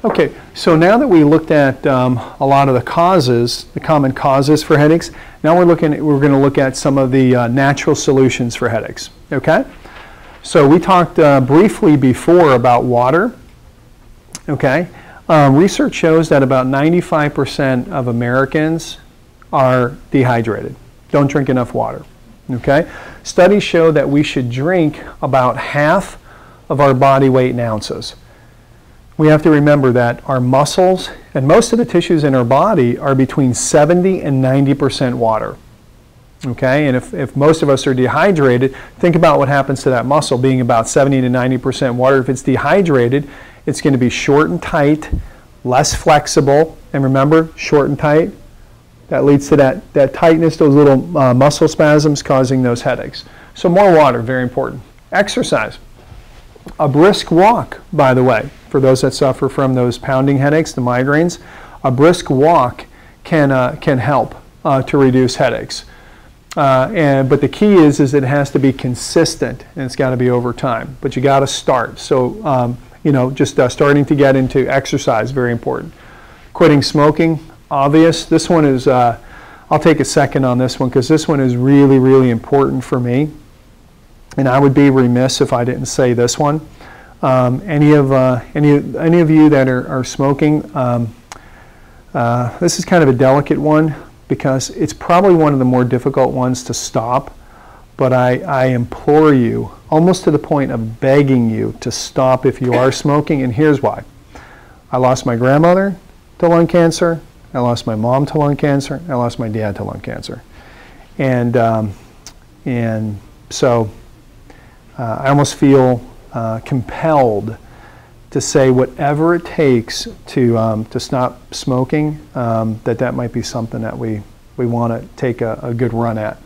Okay, so now that we looked at a lot of the causes, the common causes for headaches, now we're going to look at some of the natural solutions for headaches. Okay, so we talked briefly before about water. Okay, research shows that about 95% of Americans are dehydrated, don't drink enough water. Okay, studies show that we should drink about half of our body weight in ounces. We have to remember that our muscles and most of the tissues in our body are between 70 and 90% water. Okay, and if most of us are dehydrated, think about what happens to that muscle being about 70 to 90% water. If it's dehydrated, it's going to be short and tight, less flexible, and remember, short and tight, that leads to that tightness, those little muscle spasms causing those headaches. So more water, very important. Exercise. A brisk walk, by the way, for those that suffer from those pounding headaches, the migraines, a brisk walk can help to reduce headaches. But the key is it has to be consistent, and it's got to be over time. But you got to start. So just starting to get into exercise, very important. Quitting smoking, obvious. This one is. I'll take a second on this one because this one is really, really important for me. And I would be remiss if I didn't say this one. Any of you that are smoking, this is kind of a delicate one because it's probably one of the more difficult ones to stop. But I implore you, almost to the point of begging you to stop if you are smoking. And here's why. I lost my grandmother to lung cancer. I lost my mom to lung cancer. I lost my dad to lung cancer. And so I almost feel compelled to say whatever it takes to stop smoking, that might be something that we want to take a good run at.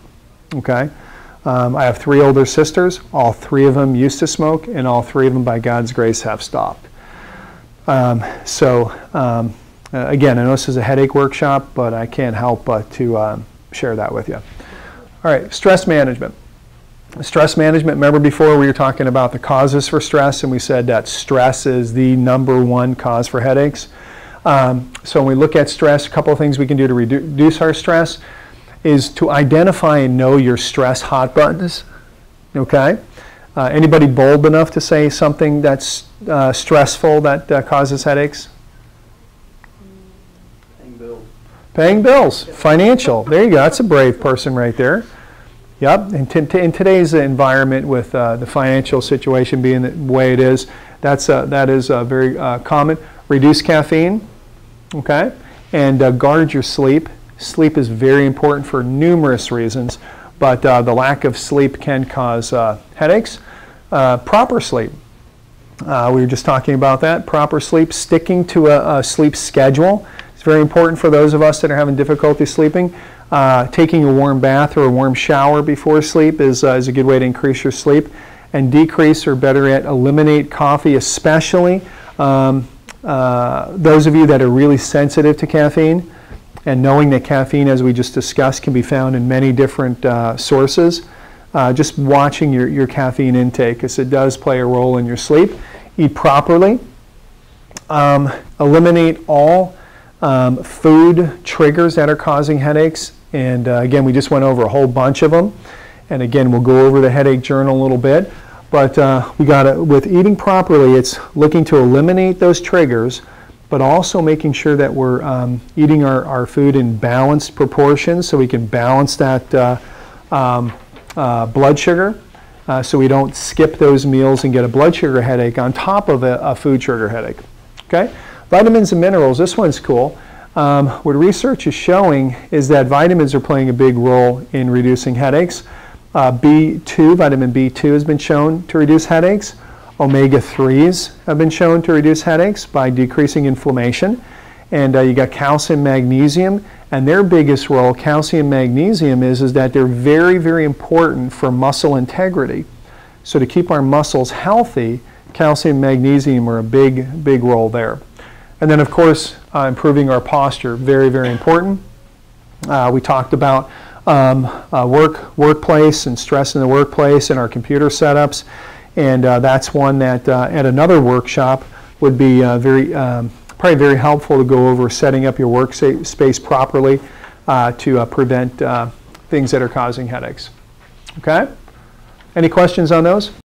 Okay? I have 3 older sisters. All 3 of them used to smoke, and all 3 of them, by God's grace, have stopped. Again, I know this is a headache workshop, but I can't help but to share that with you. All right, stress management. Stress management, remember before we were talking about the causes for stress, and we said that stress is the #1 cause for headaches. So when we look at stress, a couple of things we can do to reduce our stress is to identify and know your stress hot buttons. Okay? Anybody bold enough to say something that's stressful that causes headaches? Paying bills. Paying bills. Financial. There you go. That's a brave person right there. Yep. And in today's environment with the financial situation being the way it is, that is very common. Reduce caffeine. Okay? And guard your sleep. Sleep is very important for numerous reasons, but the lack of sleep can cause headaches. Proper sleep. We were just talking about that. Proper sleep, sticking to a sleep schedule. It's very important for those of us that are having difficulty sleeping. Taking a warm bath or a warm shower before sleep is a good way to increase your sleep. And decrease, or better yet, eliminate coffee, especially those of you that are really sensitive to caffeine. And knowing that caffeine, as we just discussed, can be found in many different sources. Just watching your caffeine intake, because it does play a role in your sleep. Eat properly. Eliminate all food triggers that are causing headaches. And again, we just went over a whole bunch of them. And again, we'll go over the headache journal a little bit. But we got to, with eating properly, it's looking to eliminate those triggers, but also making sure that we're eating our food in balanced proportions so we can balance that blood sugar so we don't skip those meals and get a blood sugar headache on top of a food sugar headache. Okay? Vitamins and minerals, this one's cool. What research is showing is that vitamins are playing a big role in reducing headaches. B2, vitamin B2 has been shown to reduce headaches. Omega-3s have been shown to reduce headaches by decreasing inflammation. And you got calcium, magnesium, and their biggest role, calcium, magnesium, is that they're very, very important for muscle integrity. So to keep our muscles healthy, calcium, magnesium are a big, big role there. And then, of course, improving our posture, very, very important. We talked about workplace and stress in the workplace and our computer setups. And that's one that at another workshop would be very probably very helpful to go over setting up your workspace properly to prevent things that are causing headaches. Okay? Any questions on those?